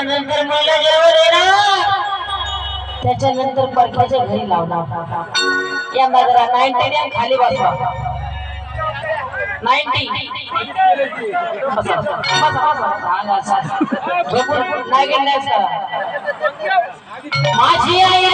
त्याच्यानंतर मला जेवण येणार, त्याच्यानंतर परक्याच्या घरी लावणार। या नगरा 90 खाली बसवा 90 नाही गेलास का माझी आई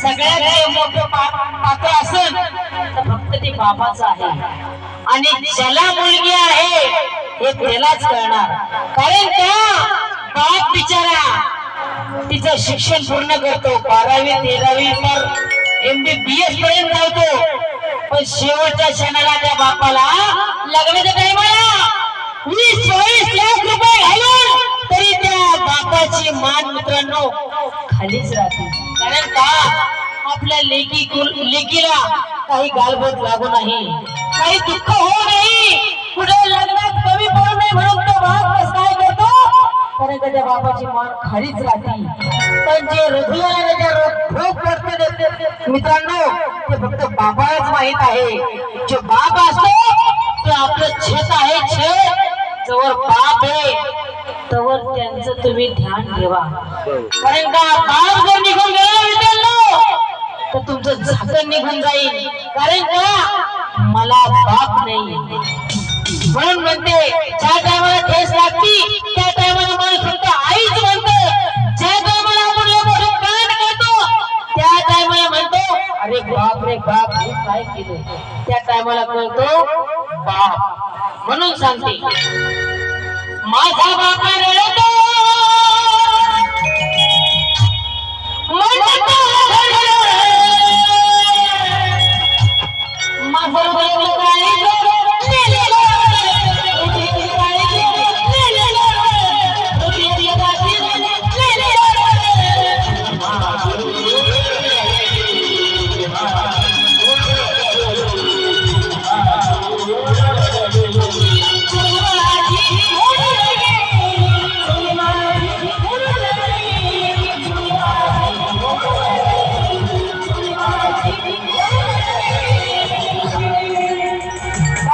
सगळ्यात मोठं पात्र असेल तर फक्त ते बाबाचं आहे आणि ज्याला मुलगी आहे हे त्यालाच कळणार। कारण का बाप बिचारा तिचं शिक्षण पूर्ण करतो 12वी 13वी तर MBBS पर्यंत जातो, पण शेवटच्या क्षणाला त्या बापाला लग्नाच्या टाइमाला 20-22 लाख रुपये घालून तरी त्या बापाची मान मित्रांनो खालीच राहते। कारण का आपल्या लेकीला काही गालबोट लागू नाही, काही दुःख होऊ नाही, पुढे लग्नात कमी पडू नये म्हणून तो बाप कसं काय करतो, कारण का त्या बापाची मान खालीच राहते। पण जे रोग करते मित्रांनो ते फक्त बाबालाच माहित आहे। जो बाप असतो ते आपलं छत आहे, छत जवळ बाप आहे तवर त्यांचं तुम्ही ध्यान ठेवा। कारण का बाप जर निघून गेला मित्रांनो तर तुमचं झाकण निघून जाईल। कारण का मला बाप नाही म्हणून म्हणते ज्या टायमाला ठेस लागती त्या टायमाला माणूस फक्त आईच म्हणतो, ज्या टायमाला आपण मोठं कांड करतो त्या टायमाला म्हणतो अरे बाप रे बाप हे काय केलं, त्या टायमाला कळतो बाप। म्हणून सांगते माझा बाप रडतो